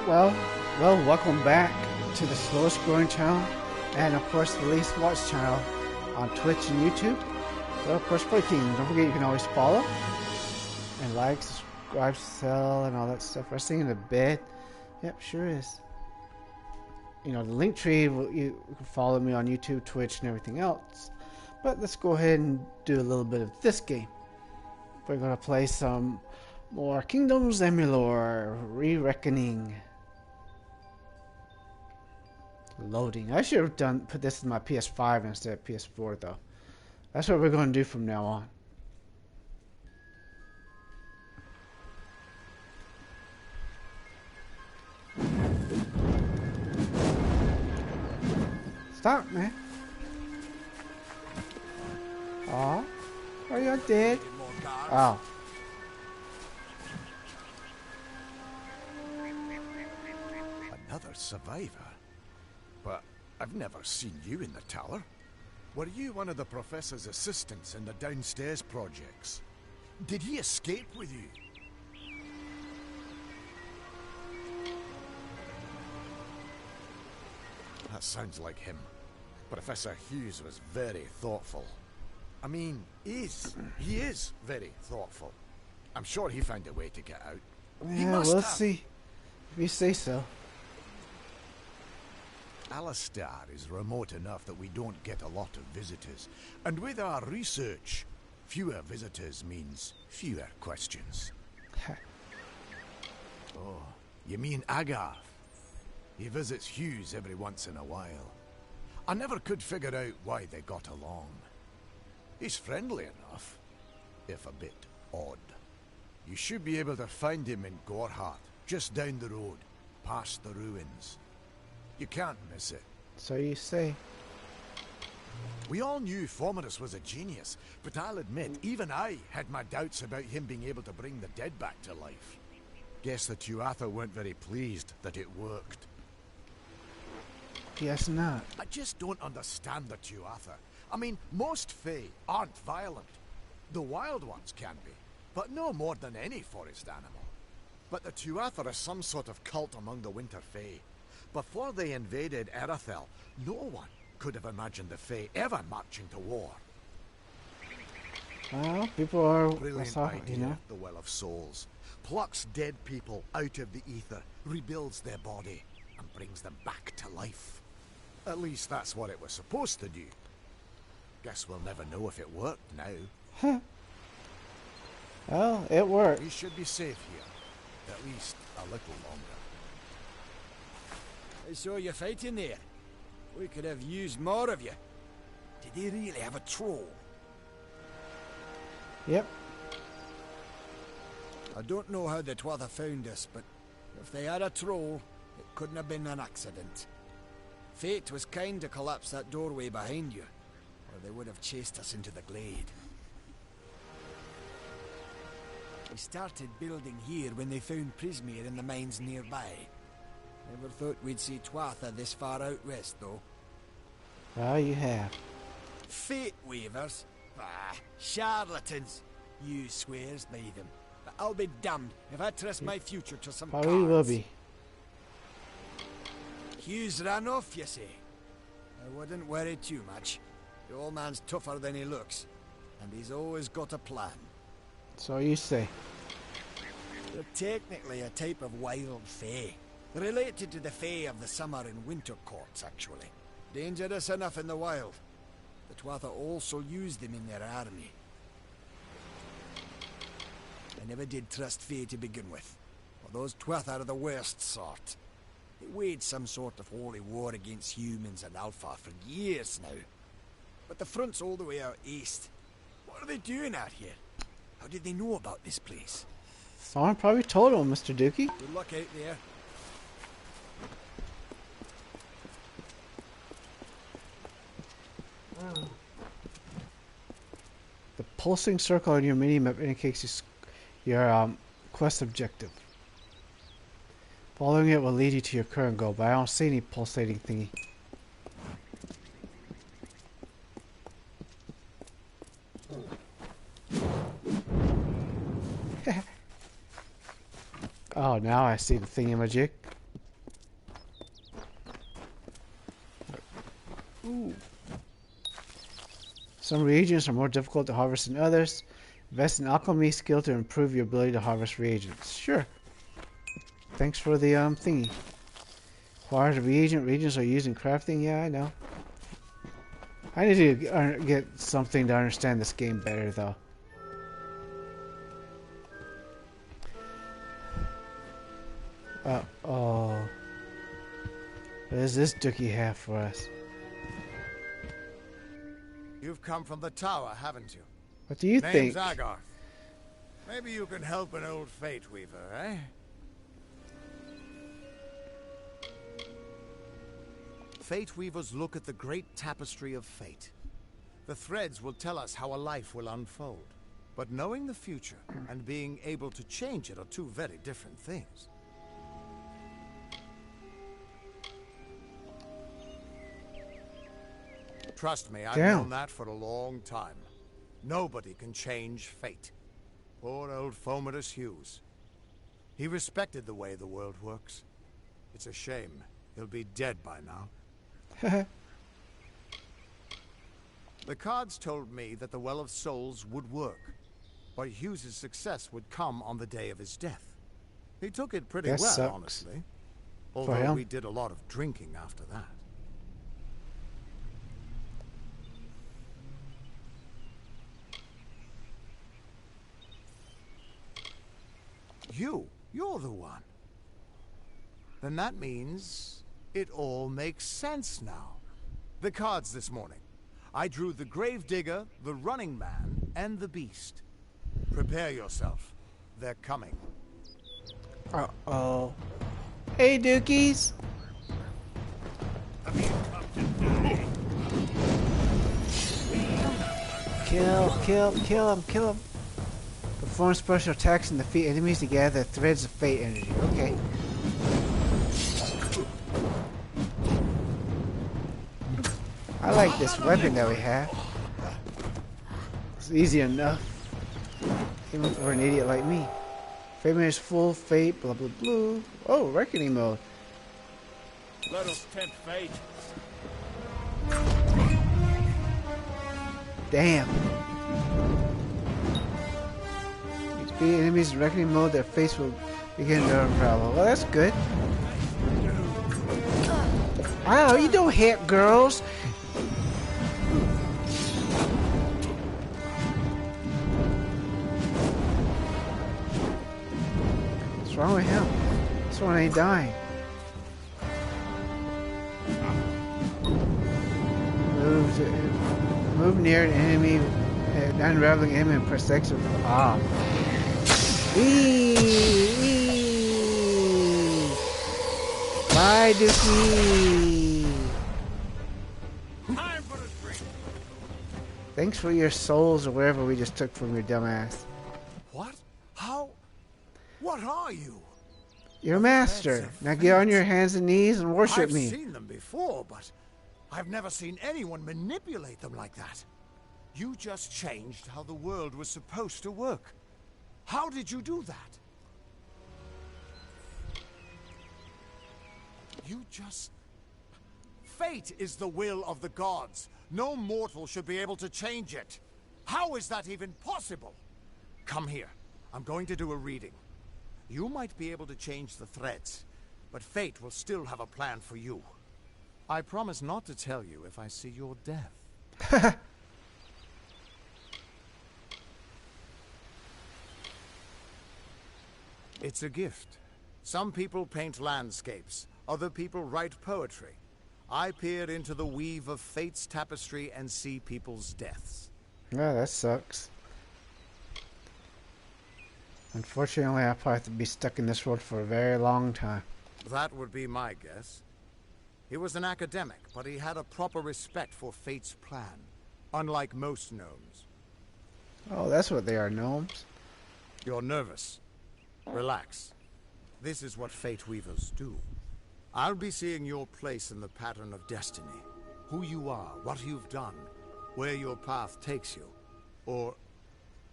Well, welcome back to the slowest growing channel, and of course the least watched channel on Twitch and YouTube. Well, of course, for Kingdoms. Don't forget you can always follow and like, subscribe, sell, and all that stuff. We're seeing in a bit. Yep, sure is. You know, the link tree. You can follow me on YouTube, Twitch, and everything else. But let's go ahead and do a little bit of this game. We're gonna play some more Kingdoms of Amalur Re-Reckoning. Loading. I should have put this in my PS5 instead of PS4 though. That's what we're going to do from now on. Stop, man. Aw. Are you dead? Oh. Another survivor? But I've never seen you in the tower. Were you one of the professor's assistants in the downstairs projects? Did he escape with you? That sounds like him. Professor Hughes was very thoughtful. I mean, he is very thoughtful. I'm sure he found a way to get out. Yeah, we'll see. If you say so. Alistair is remote enough that we don't get a lot of visitors. And with our research, fewer visitors means fewer questions. Oh, you mean Agav? He visits Hughes every once in a while. I never could figure out why they got along. He's friendly enough, if a bit odd. You should be able to find him in Gorhart, just down the road, past the ruins. You can't miss it. So you say. We all knew Fomerus was a genius, but I'll admit, even I had my doubts about him being able to bring the dead back to life. Guess the Tuatha weren't very pleased that it worked. Guess not. I just don't understand the Tuatha. I mean, most Fae aren't violent. The wild ones can be, but no more than any forest animal. But the Tuatha are some sort of cult among the Winter Fae. Before they invaded Erythel, no one could have imagined the Fae ever marching to war. Well, people are... Brilliant idea, you know? the Well of Souls. Plucks dead people out of the ether, rebuilds their body, and brings them back to life. At least that's what it was supposed to do. Guess we'll never know if it worked now. Huh. Well, it worked. We should be safe here. At least a little longer. I saw you fighting there. We could have used more of you. Did they really have a troll? Yep. I don't know how the Tuatha found us, but if they had a troll, it couldn't have been an accident. Fate was kind to collapse that doorway behind you, or they would have chased us into the glade. We started building here when they found Prismere in the mines nearby. Never thought we'd see Tuatha this far out west, though. Well, you have. Fate weavers? Ah, charlatans. You swears by them. But I'll be damned if I trust my future to some Probably cards. will be. Hughes ran off, you say? I wouldn't worry too much. The old man's tougher than he looks, and he's always got a plan. So you say. They're technically a type of wild fae. Related to the fae of the summer and winter courts, actually. Dangerous enough in the wild. The Tuatha also used them in their army. I never did trust fae to begin with. Well, those Tuatha are the worst sort. They waged some sort of holy war against humans and Alpha for years now. But the front's all the way out east. What are they doing out here? How did they know about this place? Someone probably told him, Mr. Dookie. Good luck out there. The pulsing circle on your mini-map indicates your quest objective. Following it will lead you to your current goal, but I don't see any pulsating thingy. Oh, now I see the thingamajig. Ooh. Some reagents are more difficult to harvest than others. Invest in alchemy skill to improve your ability to harvest reagents. Sure. Thanks for the thingy. Requires a reagent. Reagents are used in crafting. Yeah, I know. I need to get something to understand this game better, though. Oh. What does this dookie have for us? You've come from the tower, haven't you? What do you Name's think? Agarth. Maybe you can help an old fate weaver, eh? Fate weavers look at the great tapestry of fate. The threads will tell us how a life will unfold. But knowing the future and being able to change it are two very different things. Trust me, I've known that for a long time. Nobody can change fate. Poor old Fomerus Hughes. He respected the way the world works. It's a shame. He'll be dead by now. The cards told me that the Well of Souls would work, but Hughes' success would come on the day of his death. He took it pretty well, honestly. Although we did a lot of drinking after that. You're the one. Then that means it all makes sense now. The cards this morning. I drew the Gravedigger, the Running Man, and the Beast. Prepare yourself. They're coming. Uh-oh. Hey, Dookies! Kill him. Perform special attacks and defeat enemies to gather the threads of fate energy. Okay. I like this weapon that we have. It's easy enough. Even for an idiot like me. Fate is full, fate, blah blah blah. Oh, reckoning mode. Let us tempt fate. Damn. Defeat enemies in reckoning mode, their fates will begin to unravel. Well, that's good. Ow, you don't hit girls. What's wrong with him? This one ain't dying. Move near an enemy, unraveling enemy and press X. Ah. Bye, Dookie. Time for a drink. Thanks for your souls or whatever we just took from your dumb ass. What? How? What are you? Your master. Now get on your hands and knees and worship me. I've seen them before, but I've never seen anyone manipulate them like that. You just changed how the world was supposed to work. How did you do that? You just... Fate is the will of the gods. No mortal should be able to change it. How is that even possible? Come here. I'm going to do a reading. You might be able to change the threads, but fate will still have a plan for you. I promise not to tell you if I see your death. It's a gift. Some people paint landscapes. Other people write poetry. I peer into the weave of fate's tapestry and see people's deaths. Yeah, that sucks. Unfortunately, I'll probably have to be stuck in this world for a very long time. That would be my guess. He was an academic, but he had a proper respect for fate's plan, unlike most gnomes. Oh, that's what they are, gnomes. You're nervous. Relax. This is what fate weavers do. I'll be seeing your place in the pattern of destiny. Who you are, what you've done, where your path takes you. Or,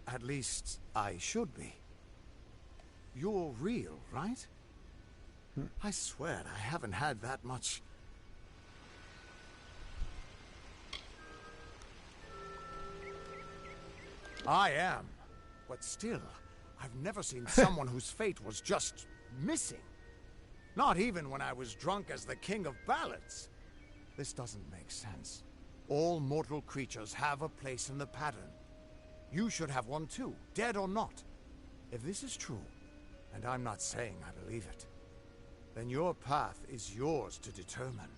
at least, I should be. You're real, right? I swear I haven't had that much... I am. But still, I've never seen someone whose fate was just missing. Not even when I was drunk as the King of Ballads. This doesn't make sense. All mortal creatures have a place in the pattern. You should have one too, dead or not. If this is true, and I'm not saying I believe it, then your path is yours to determine.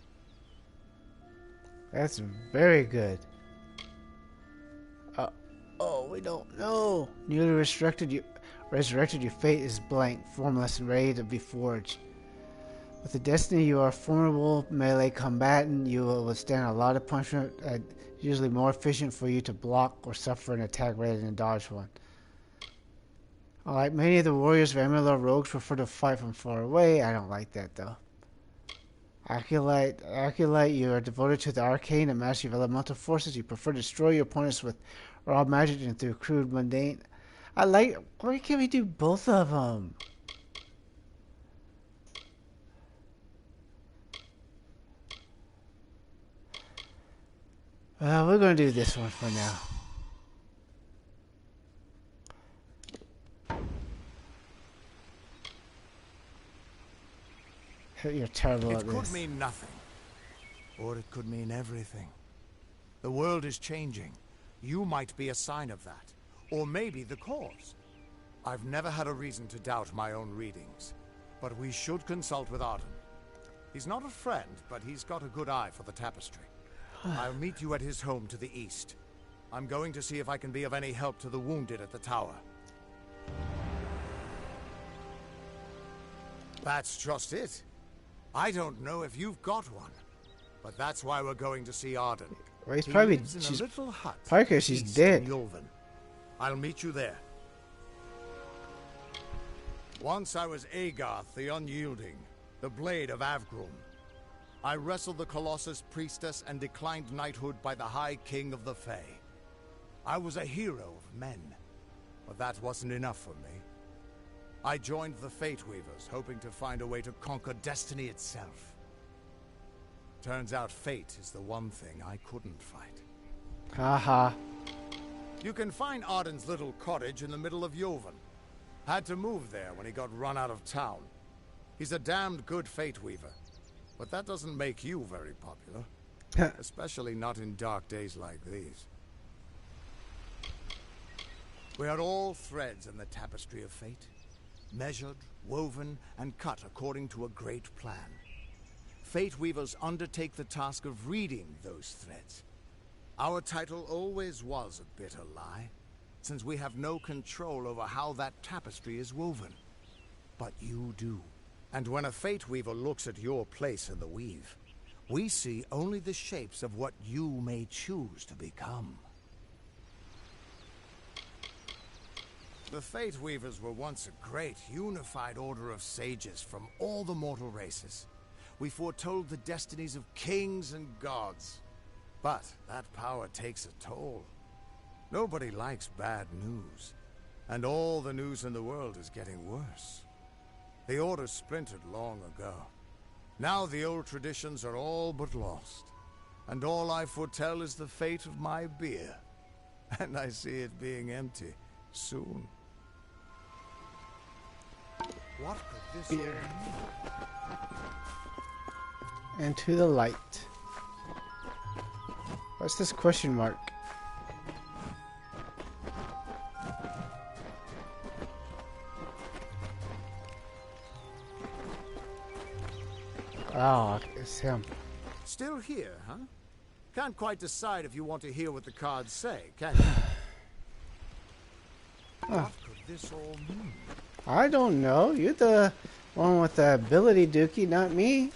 That's very good. Oh, we don't know. Newly resurrected, your fate is blank, formless, and ready to be forged. With the destiny, you are a formidable melee combatant. You will withstand a lot of punishment, usually more efficient for you to block or suffer an attack rather than dodge one. Alright, many of the warriors of Amalur rogues prefer to fight from far away. I don't like that though. Acolyte, you are devoted to the arcane and mastery of elemental forces. You prefer to destroy your opponents with raw magic and through crude mundane. Why can't we do both of them? We're going to do this one for now. You're terrible at this. It could mean nothing. Or it could mean everything. The world is changing. You might be a sign of that. Or maybe the cause. I've never had a reason to doubt my own readings. But we should consult with Arden. He's not a friend, but he's got a good eye for the tapestry. I'll meet you at his home to the east. I'm going to see if I can be of any help to the wounded at the tower. That's just it. I don't know if you've got one, but that's why we're going to see Arden. Well, he's probably lives in a little hut. Probably she's dead. I'll meet you there. Once I was Agarth the Unyielding, the Blade of Avgrum. I wrestled the Colossus Priestess and declined knighthood by the High King of the Fae. I was a hero of men, but that wasn't enough for me. I joined the Fate Weavers, hoping to find a way to conquer destiny itself. Turns out fate is the one thing I couldn't fight. Haha. You can find Arden's little cottage in the middle of Joven. Had to move there when he got run out of town. He's a damned good Fate Weaver. But that doesn't make you very popular. Especially not in dark days like these. We are all threads in the tapestry of fate. Measured, woven, and cut according to a great plan. Fate Weavers undertake the task of reading those threads. Our title always was a bitter lie, since we have no control over how that tapestry is woven. But you do. And when a Fate Weaver looks at your place in the weave, we see only the shapes of what you may choose to become. The Fate Weavers were once a great, unified order of sages from all the mortal races. We foretold the destinies of kings and gods. But that power takes a toll. Nobody likes bad news. And all the news in the world is getting worse. The Order splintered long ago. Now the old traditions are all but lost. And all I foretell is the fate of my beer. And I see it being empty soon. What could this all mean? Into the light. What's this question mark? Oh, it's him. Still here, huh? Can't quite decide if you want to hear what the cards say, can you? What could this all mean? I don't know. You're the one with the ability, Dookie, not me.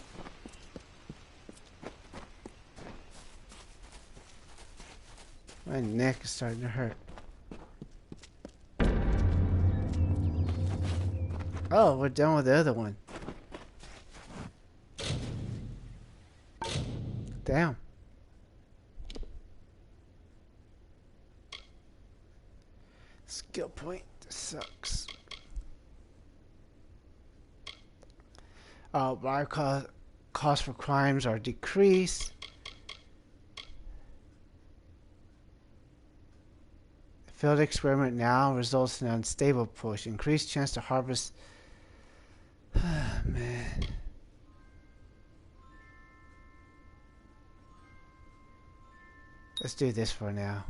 My neck is starting to hurt. Oh, we're done with the other one. Damn. Skill point sucks. My cost for crimes are decreased. Failed experiment now results in an unstable push. Increased chance to harvest. Man. Let's do this for now.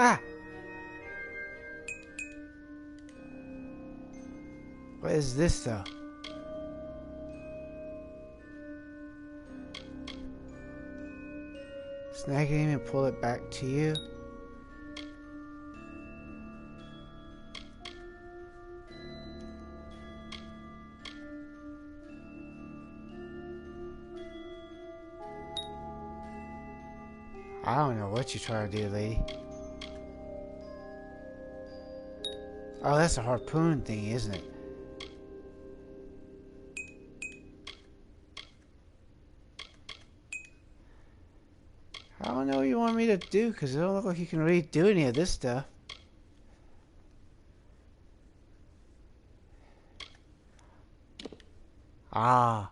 Ah! What is this though? Snag aim and pull it back to you. I don't know what you're trying to do, lady. Oh, that's a harpoon thing, isn't it? I don't know what you want me to do, because it don't look like you can really do any of this stuff. Ah.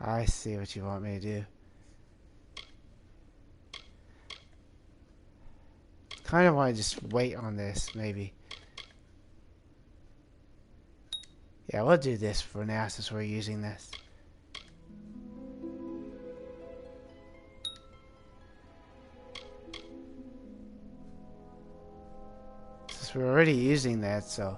I see what you want me to do. Kind of want to just wait on this, maybe. Yeah, we'll do this for now since we're using this. Since we're already using that, so...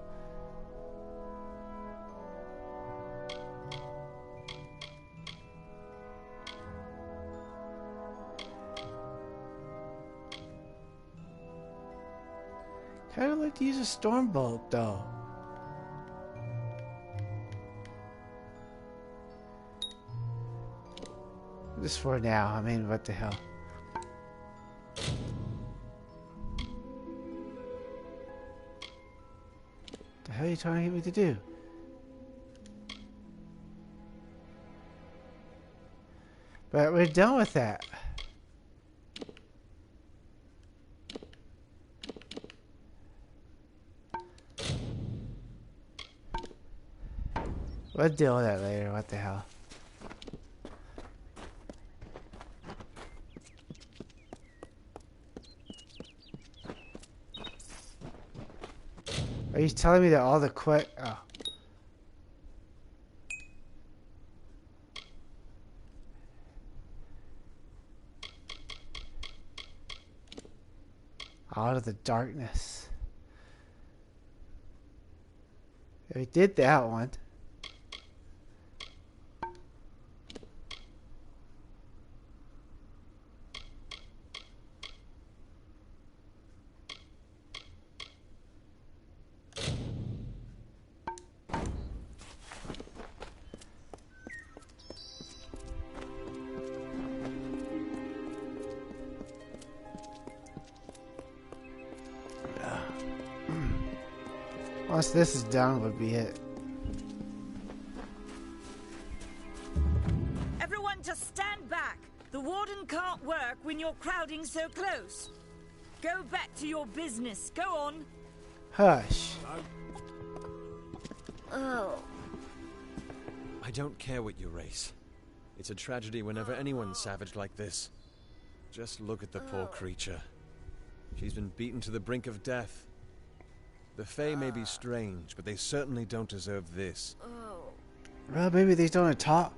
Kind of like to use a storm bolt, though. Just for now. I mean, what the hell? The hell are you trying to get me to do? But we're done with that. We'll deal with that later. What the hell? Are you telling me that all the oh. Out of the darkness. We did that one. Once this is done, would be it. Everyone just stand back. The warden can't work when you're crowding so close. Go back to your business. Go on. Hush. Oh. I don't care what you race. It's a tragedy whenever anyone's savage like this. Just look at the poor creature. She's been beaten to the brink of death. The Fae may be strange, but they certainly don't deserve this. Well, maybe they don't attack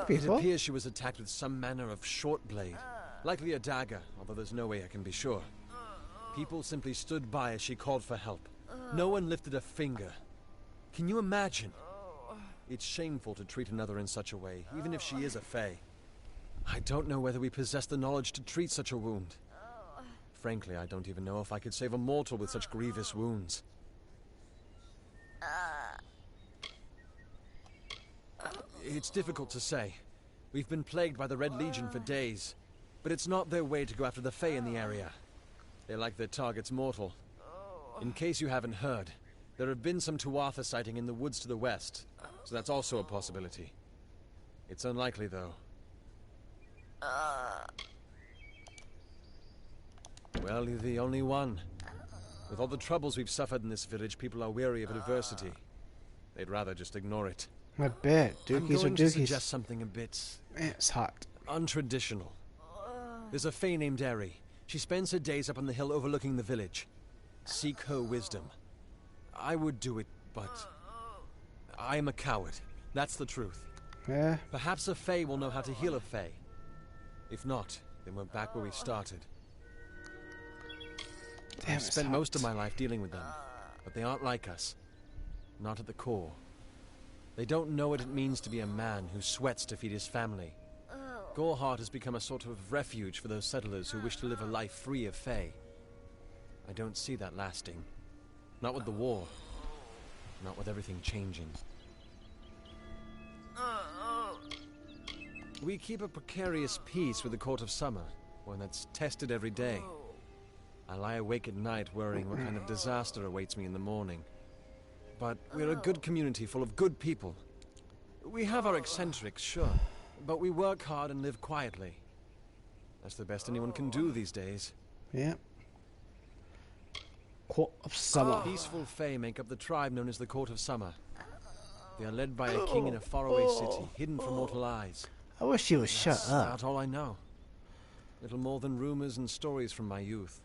people. It appears she was attacked with some manner of short blade. Likely a dagger, although there's no way I can be sure. People simply stood by as she called for help. No one lifted a finger. Can you imagine? It's shameful to treat another in such a way, even if she is a Fae. I don't know whether we possess the knowledge to treat such a wound. Frankly, I don't even know if I could save a mortal with such grievous wounds. It's difficult to say. We've been plagued by the Red Legion for days, but it's not their way to go after the Fae in the area. They like their targets mortal. In case you haven't heard, there have been some Tuatha sighting in the woods to the west, so that's also a possibility. It's unlikely, though. Well, you're the only one. With all the troubles we've suffered in this village, people are weary of adversity. They'd rather just ignore it. I bet. I'm Dookies are going to dookies. suggest something a bit Man, it's hot. untraditional. There's a fae named Eri. She spends her days up on the hill overlooking the village. Seek her wisdom. I would do it, but I am a coward. That's the truth. Yeah. Perhaps a fae will know how to heal a fae. If not, then we're back where we started. Damn, I've it's spent hot. most of my life dealing with them, but they aren't like us. Not at the core. They don't know what it means to be a man who sweats to feed his family. Goreheart has become a sort of refuge for those settlers who wish to live a life free of fae. I don't see that lasting. Not with the war. Not with everything changing. We keep a precarious peace with the Court of Summer, one that's tested every day. I lie awake at night worrying what kind of disaster awaits me in the morning. But we're a good community full of good people. We have our eccentrics, sure, but we work hard and live quietly. That's the best anyone can do these days. Yeah. Court of Summer. Peaceful fae make up the tribe known as the Court of Summer. They are led by a king in a faraway city, hidden from mortal eyes. I wish she would shut That's up. about all I know. Little more than rumors and stories from my youth.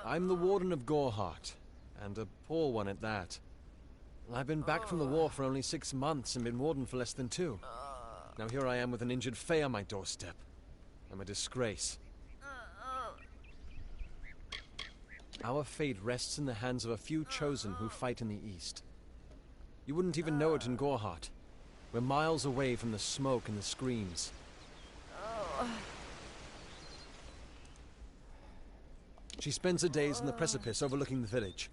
I'm the Warden of Goreheart, and a poor one at that. I've been back from the war for only 6 months and been Warden for less than 2. Now here I am with an injured fae on my doorstep. I'm a disgrace. Our fate rests in the hands of a few chosen who fight in the east. You wouldn't even know it in Goreheart. We're miles away from the smoke and the screams. She spends her days in the precipice overlooking the village.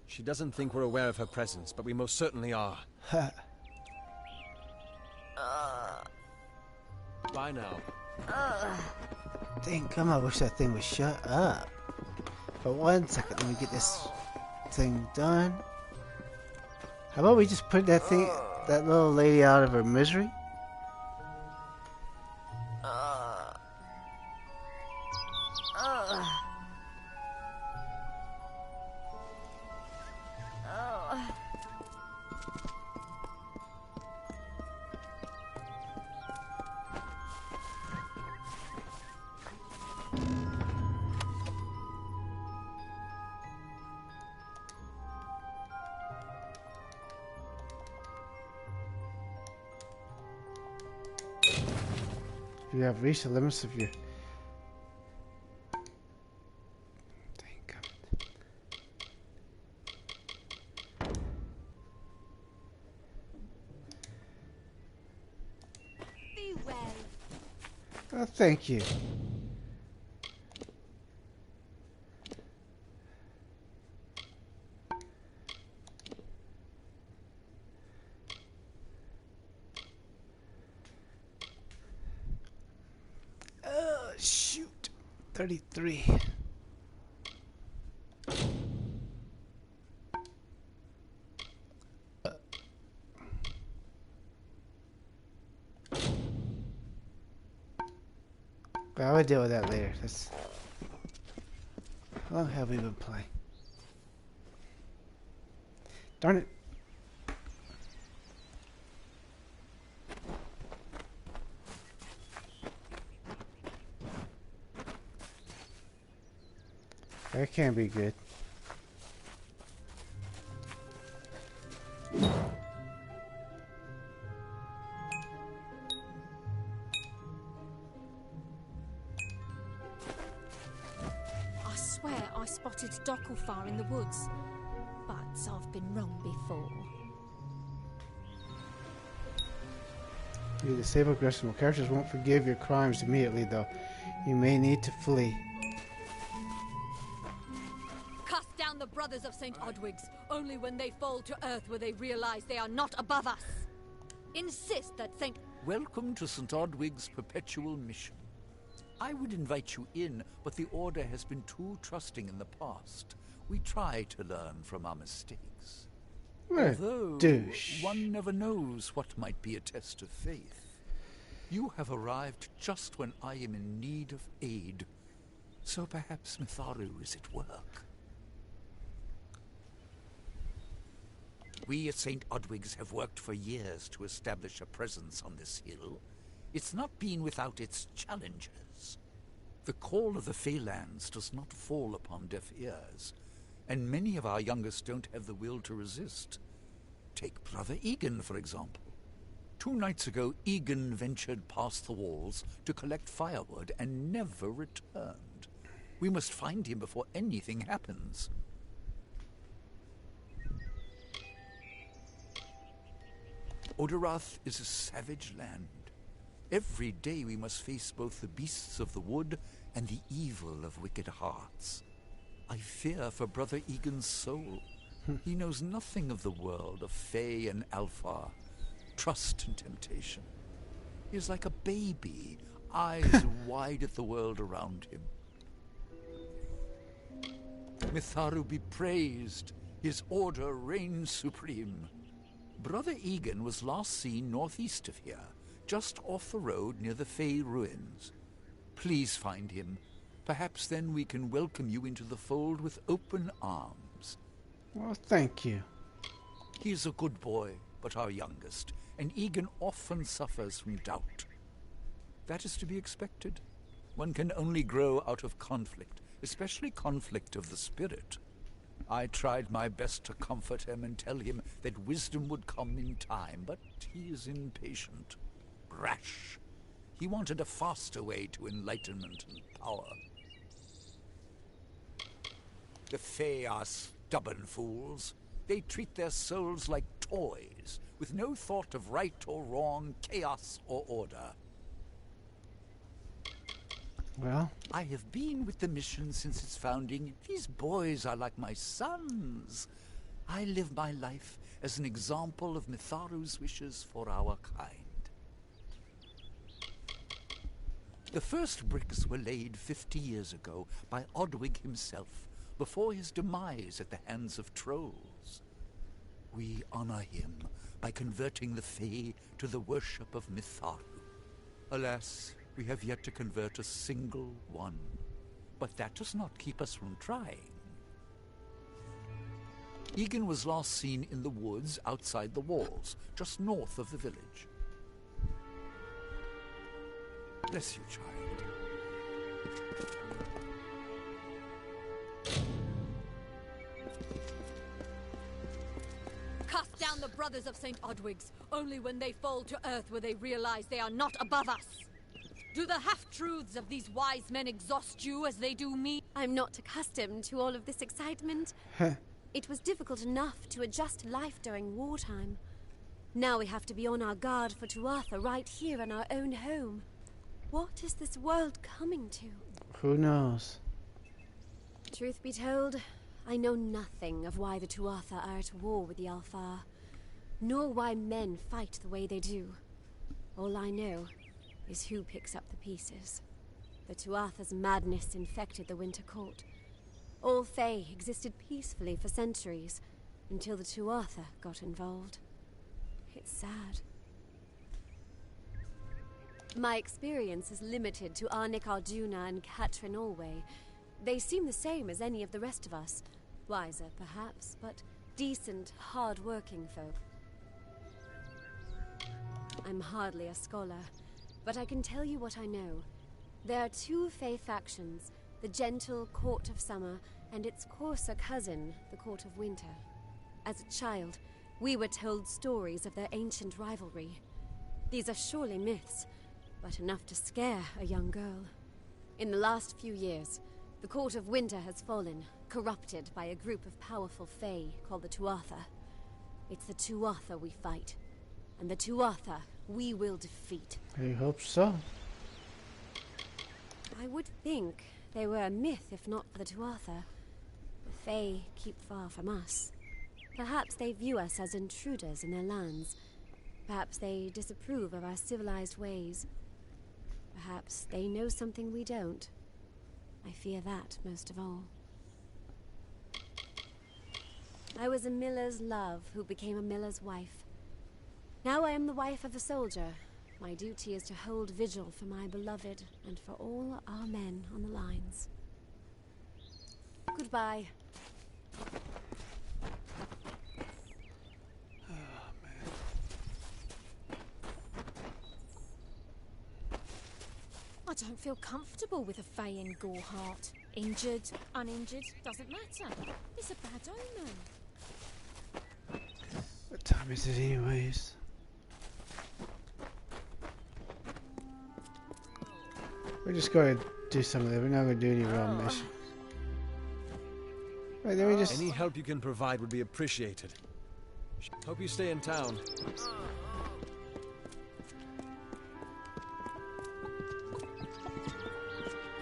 She doesn't think we're aware of her presence, but we most certainly are. Bye now. Dang, come on, I wish that thing would shut up. But 1 second, let me get this thing done. How about we just put that thing, that little lady out of her misery? You have reached the limits of your... Dang, come Be well. Oh, thank you. Shoot. 33. I will deal with that later. That's... How long have we been playing? Darn it. That can't be good. I swear I spotted Docklefar in the woods, but I've been wrong before. You disable aggressive characters won't forgive your crimes immediately, though. You may need to flee. Cast down the brothers of St. Odwig's. Only when they fall to earth will they realize they are not above us. Insist that St. Welcome to St. Odwig's perpetual mission. I would invite you in, but the Order has been too trusting in the past. We try to learn from our mistakes. What a Although douche. one never knows what might be a test of faith. You have arrived just when I am in need of aid. So perhaps Mitharu is at work. We at St. Odwig's have worked for years to establish a presence on this hill. It's not been without its challenges. The call of the Feylands does not fall upon deaf ears, and many of our youngest don't have the will to resist. Take Brother Egan, for example. 2 nights ago, Egan ventured past the walls to collect firewood and never returned. We must find him before anything happens. Odarath is a savage land. Every day we must face both the beasts of the wood and the evil of wicked hearts. I fear for Brother Egan's soul. He knows nothing of the world of Fey and Alpha, trust and temptation. He is like a baby, eyes wide at the world around him. Mitharu be praised, his order reigns supreme. Brother Egan was last seen northeast of here, just off the road near the Fey ruins. Please find him. Perhaps then we can welcome you into the fold with open arms. Well, thank you. He is a good boy, but our youngest, and Egan often suffers from doubt. That is to be expected. One can only grow out of conflict, especially conflict of the spirit. I tried my best to comfort him and tell him that wisdom would come in time, but he is impatient, rash. He wanted a faster way to enlightenment and power. The Fae are stubborn fools. They treat their souls like toys, with no thought of right or wrong, chaos or order. Well, I have been with the mission since its founding. These boys are like my sons. I live my life as an example of Mitharu's wishes for our kind. The first bricks were laid 50 years ago by Odwig himself, before his demise at the hands of trolls. We honor him by converting the Fae to the worship of Mitharu. Alas, we have yet to convert a single one. But that does not keep us from trying. Egan was last seen in the woods outside the walls, just north of the village. Bless you, child. Cast down the brothers of St. Odwig's. Only when they fall to earth will they realize they are not above us. Do the half-truths of these wise men exhaust you as they do me? I'm not accustomed to all of this excitement. It was difficult enough to adjust to life during wartime. Now we have to be on our guard for Tuatha right here in our own home. What is this world coming to? who knows? Truth be told, I know nothing of why the Tuatha are at war with the Alfar, nor why men fight the way they do. All I know is who picks up the pieces. The Tuatha's madness infected the Winter Court. All Fae existed peacefully for centuries, until the Tuatha got involved. It's sad. My experience is limited to Arnik Arjuna and Katrin Allway. They seem the same as any of the rest of us. Wiser, perhaps, but decent, hard-working folk. I'm hardly a scholar, but I can tell you what I know. There are 2 Fae factions, the gentle Court of Summer and its coarser cousin, the Court of Winter. As a child, we were told stories of their ancient rivalry. These are surely myths, but enough to scare a young girl. In the last few years, the Court of Winter has fallen, corrupted by a group of powerful Fae called the Tuatha. It's the Tuatha we fight, and the Tuatha we will defeat. I hope so. I would think they were a myth if not for the Tuatha. The Fae keep far from us. Perhaps they view us as intruders in their lands. Perhaps they disapprove of our civilized ways. Perhaps they know something we don't. I fear that most of all. I was a miller's love who became a miller's wife. Now I am the wife of a soldier. My duty is to hold vigil for my beloved and for all our men on the lines. Goodbye. I don't feel comfortable with a Fae in Goreheart. Injured, uninjured, doesn't matter. It's a bad omen. What time is it anyways? We're just going to do some of it. We're not going to do any real missions. Right, then we just... Any help you can provide would be appreciated. Hope you stay in town.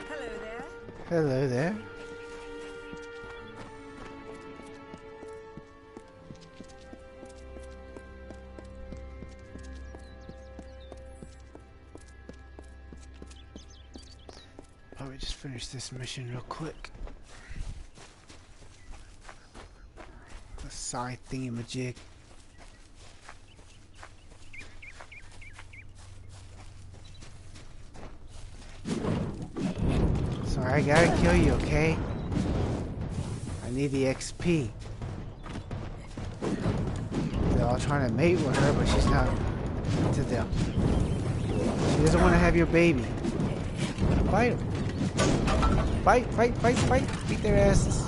Hello there. Hello there. Probably just finish this mission real quick. The side thingamajig. Sorry, I gotta kill you, okay? I need the XP. They're all trying to mate with her, but she's not into them. She doesn't want to have your baby. Fight them. Fight, fight, fight, fight. Beat their asses.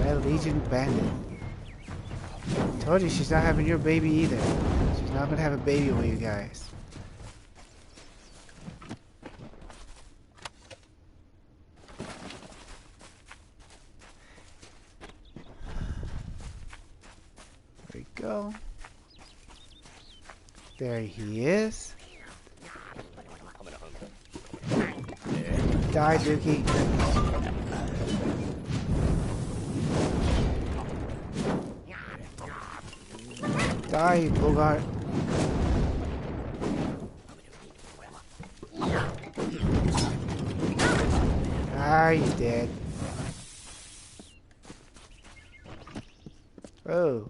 Red Legion Bandit. Told you she's not having your baby either. She's not gonna have a baby with you guys. There we go. There he is. Die, Dookie. Die, Bogart. Ah, he's dead. Oh.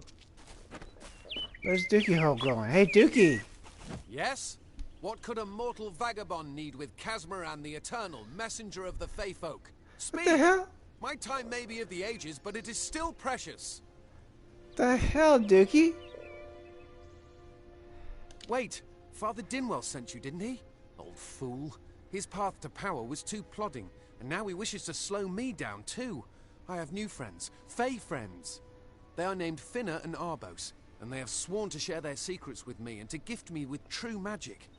Where's Dookie Hole going? Hey, Dookie! Yes? What could a mortal vagabond need with Casmaran the Eternal, messenger of the Fae folk? Speak! What the hell? My time may be of the ages, but it is still precious. The hell, Dookie? Wait, Father Dinwell sent you, didn't he? Old fool. His path to power was too plodding, and now he wishes to slow me down too. I have new friends, Fae friends. They are named Finna and Arbos, and they have sworn to share their secrets with me and to gift me with true magic.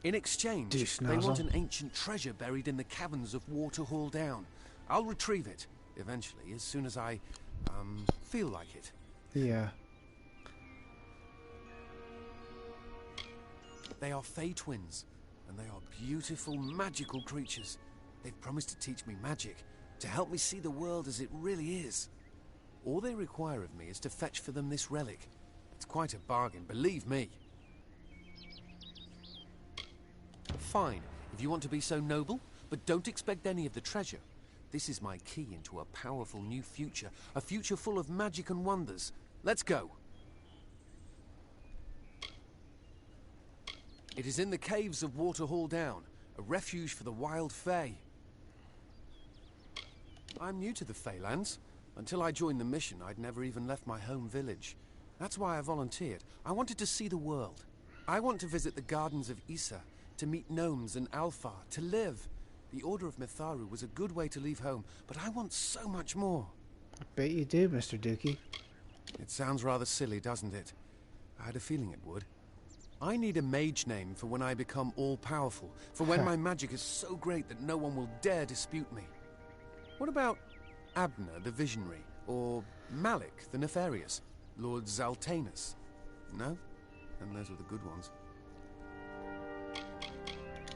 In exchange, they want an ancient treasure buried in the caverns of Waterhall Down. I'll retrieve it, eventually, as soon as I, feel like it. Yeah. They are Fae twins, and they are beautiful, magical creatures. They've promised to teach me magic, to help me see the world as it really is. All they require of me is to fetch for them this relic. It's quite a bargain, believe me. Fine, if you want to be so noble, but don't expect any of the treasure. This is my key into a powerful new future, a future full of magic and wonders. Let's go. It is in the caves of Waterhall Down, a refuge for the wild Fae. I'm new to the Faelands. Until I joined the mission, I'd never even left my home village. That's why I volunteered. I wanted to see the world. I want to visit the gardens of Issa, to meet gnomes and Alfar, to live. The Order of Mitharu was a good way to leave home, but I want so much more. I bet you do, Mr. Dookie. It sounds rather silly, doesn't it? I had a feeling it would. I need a mage name for when I become all-powerful, for when my magic is so great that no one will dare dispute me. What about Abner the Visionary, or Malik the Nefarious, Lord Zaltanus? No? Then those were the good ones.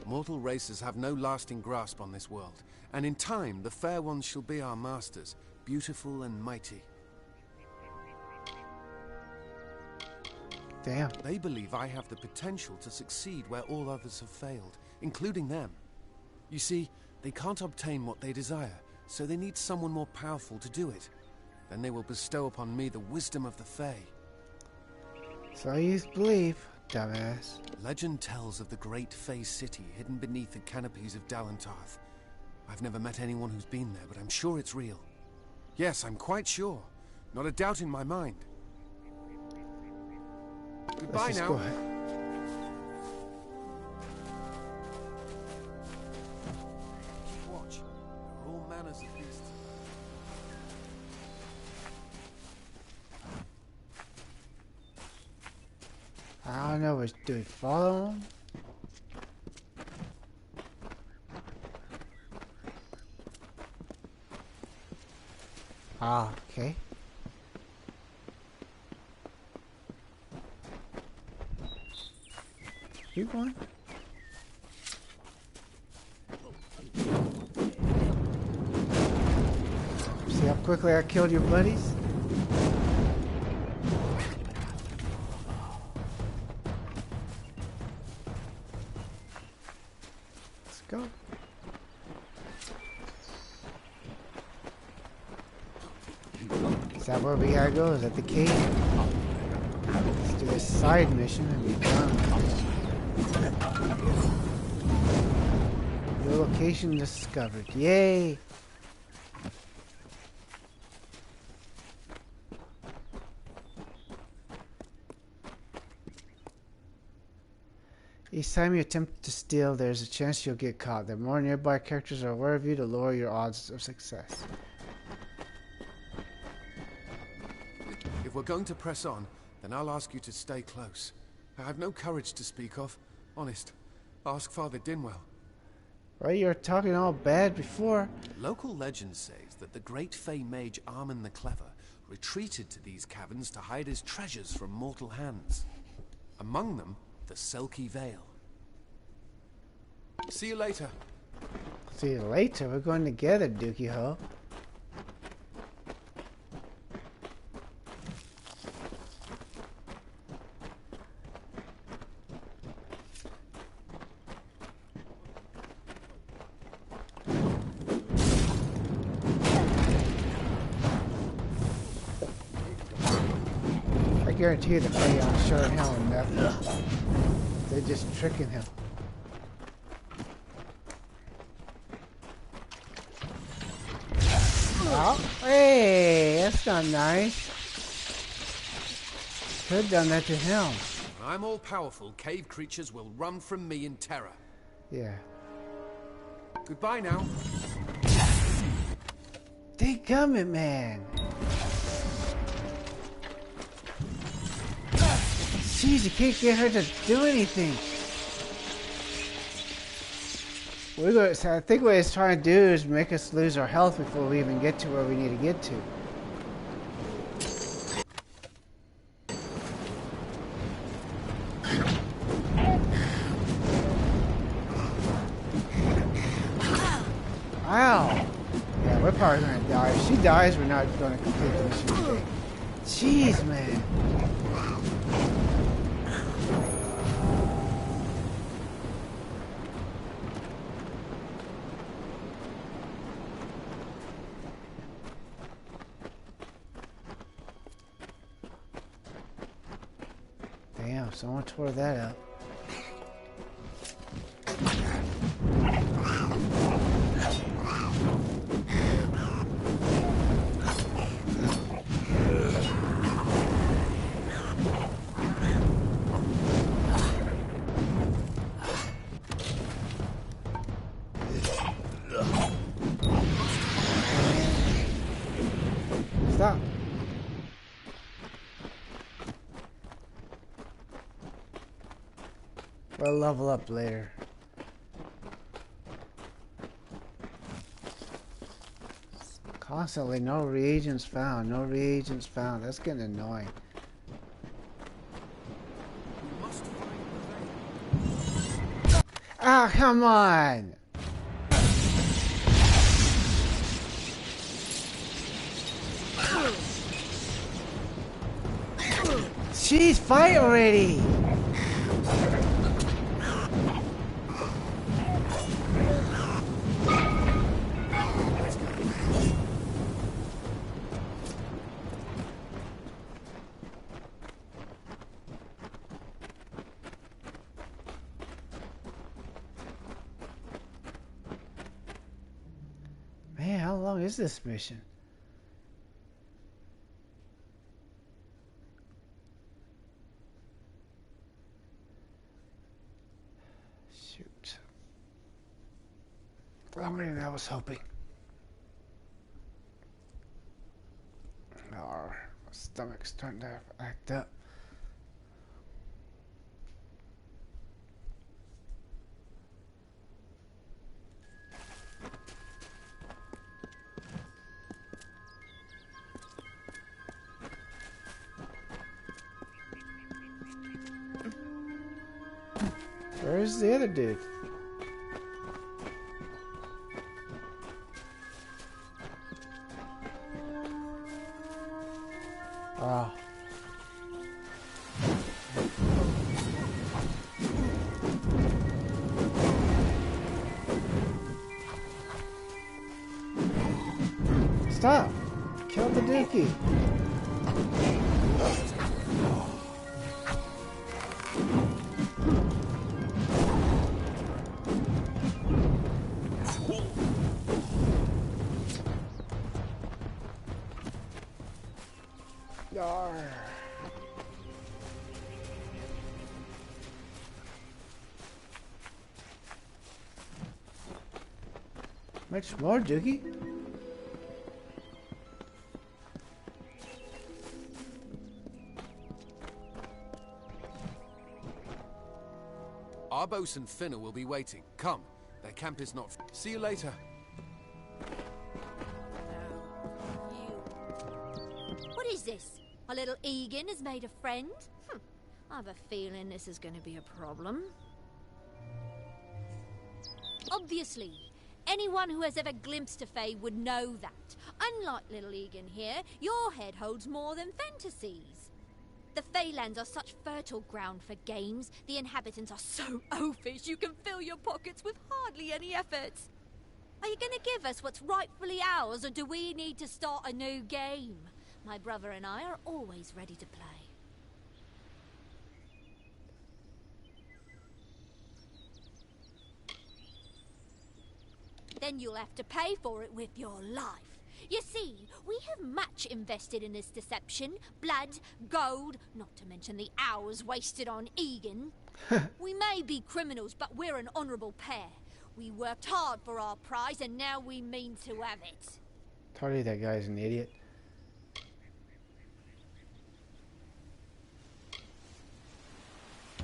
Mortal races have no lasting grasp on this world, and in time the fair ones shall be our masters, beautiful and mighty. Damn. They believe I have the potential to succeed where all others have failed, including them. You see, They can't obtain what they desire, so they need someone more powerful to do it. Then they will bestow upon me the wisdom of the Fae. So you believe, dumbass. Legend tells of the great Fae city hidden beneath the canopies of Dalantarth. I've never met anyone who's been there, but I'm sure it's real. Yes, I'm quite sure. Not a doubt in my mind. Goodbye Let's just now. go ahead. Keep watch. There are all manners of beasts. I don't know. Do we follow him? Ah, okay. Keep going. See how quickly I killed your buddies? Let's go. Is that where we gotta go? Is that the cave? Let's do this side mission and be done. New location discovered. Yay! Each time you attempt to steal, there's a chance you'll get caught. The more nearby characters are aware of you, the lower your odds of success. If we're going to press on, then I'll ask you to stay close. I have no courage to speak of. Honest. Ask Father Dinwell. Right, you were talking all bad before. Local legend says that the great Fey mage Armin the Clever retreated to these caverns to hide his treasures from mortal hands. Among them, the Selkie Vale. See you later. See you later. We're going together, Dookie Ho. I guarantee you the Fae aren't showing him nothing. They're just tricking him. Oh, hey, that's not nice. Could have done that to him. When I'm all powerful, cave creatures will run from me in terror. Yeah. Goodbye now. They coming, man. Jeez, you can't get her to do anything. We're going. So I think what it's trying to do is make us lose our health before we even get to where we need to get to. Ow! Yeah, we're probably gonna die. If she dies, we're not gonna complete the mission today. Jeez, man. Damn, someone tore that up. Stop. We'll level up later. Constantly, no reagents found, no reagents found. That's getting annoying. Ah, come on! Jeez, fight already! is this mission? Shoot. Longer than I was hoping. Oh, my stomach's starting to act up. Where's the other dude? Ah. Stop! Kill the dookie! Much more, Dookie. Our bosun Finner will be waiting. Come, their camp is not. See you later. What is this? Our little Egan has made a friend? I have a feeling this is going to be a problem. Obviously, anyone who has ever glimpsed a Fae would know that. Unlike little Egan here, your head holds more than fantasies. The Feylands are such fertile ground for games. The inhabitants are so oafish you can fill your pockets with hardly any effort. Are you going to give us what's rightfully ours, or do we need to start a new game? My brother and I are always ready to play. Then you'll have to pay for it with your life. You see, we have much invested in this deception. Blood, gold, not to mention the hours wasted on Egan. We may be criminals, but we're an honourable pair. We worked hard for our prize, and now we mean to have it. Told you that guy's an idiot.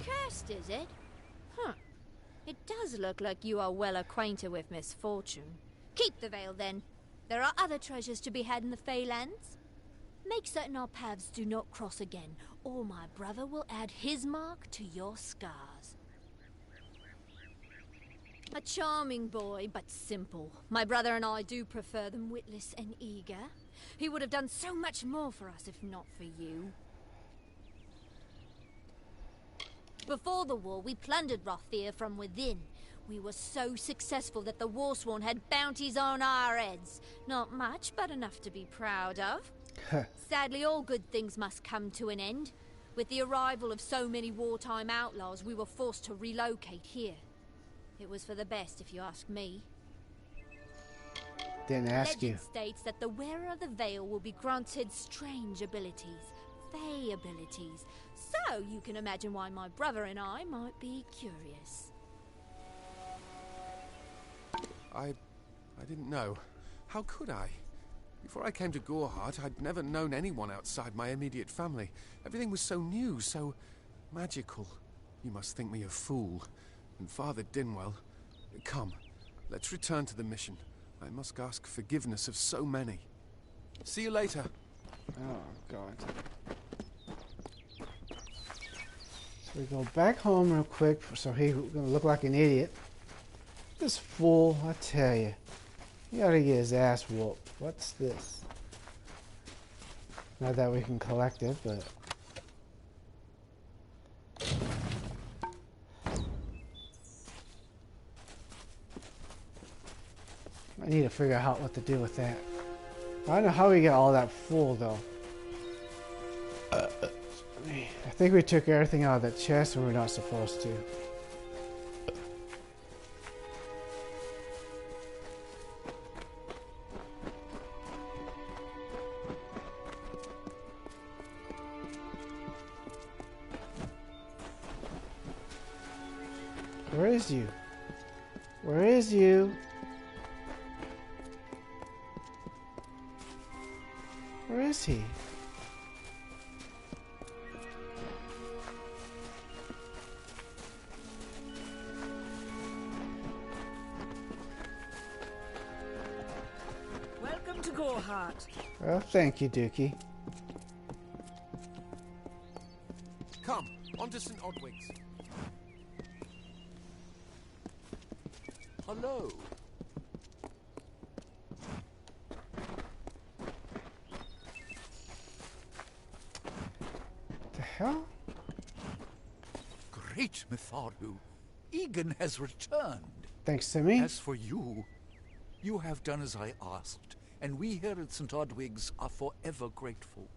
Cursed, is it? Huh. It does look like you are well acquainted with misfortune. Keep the veil, then. There are other treasures to be had in the Feylands. Make certain our paths do not cross again, or my brother will add his mark to your scars. A charming boy, but simple. My brother and I do prefer them witless and eager. He would have done so much more for us if not for you. Before the war, we plundered Rothir from within. We were so successful that the Warsworn had bounties on our heads. Not much, but enough to be proud of. Sadly, all good things must come to an end. With the arrival of so many wartime outlaws, we were forced to relocate here. It was for the best, if you ask me. Didn't ask you. Legend states that the wearer of the veil will be granted strange abilities, Fey abilities. So you can imagine why my brother and I might be curious. I didn't know. How could I? Before I came to Gorehart, I'd never known anyone outside my immediate family. Everything was so new, so magical. You must think me a fool. And Father Dinwell, come, let's return to the mission. I must ask forgiveness of so many. See you later. Oh, God. So we go back home real quick, so he's gonna look like an idiot. This fool, I tell you. He ought to get his ass whooped. What's this? Not that we can collect it, but... I need to figure out what to do with that. I don't know how we get all that full, though. I think we took everything out of the chest and we're not supposed to. Where is you? Where is you? Where is he? Welcome to Goreheart. Well, thank you, Dookie. Come, on to St. Odwig's. Hello. The hell? Great Mitharu. Egan has returned. Thanks to me. As for you, you have done as I asked, and we here at St. Odwig's are forever grateful.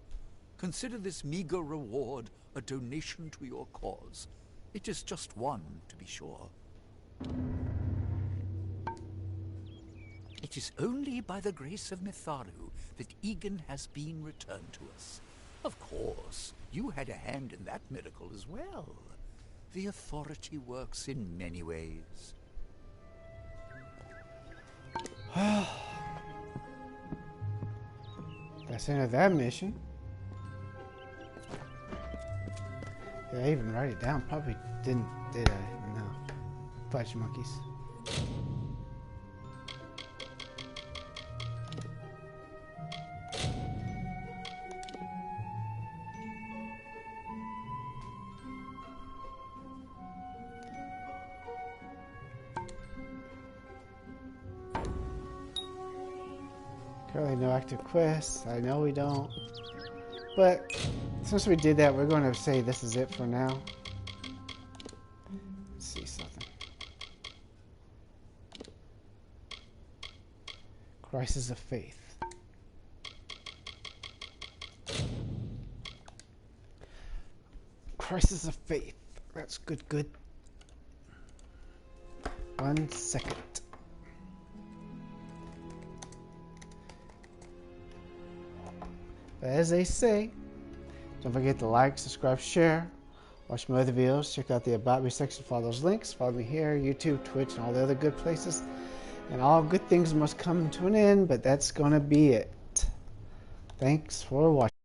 Consider this meager reward a donation to your cause. It is just one, to be sure. It is only by the grace of Mitharu that Egan has been returned to us. Of course, you had a hand in that miracle as well. The authority works in many ways. That's the end of that mission. Did I even write it down? Probably didn't, did I? No. Fudge monkeys. Currently no active quests. I know we don't. But since we did that, we're going to say this is it for now. Let's see something. Crisis of Faith. Crisis of Faith. That's good, good. 1 second. But as they say, don't forget to like, subscribe, share, watch my other videos, check out the About Me section for all those links, follow me here, YouTube, Twitch, and all the other good places. And all good things must come to an end, but that's going to be it. Thanks for watching.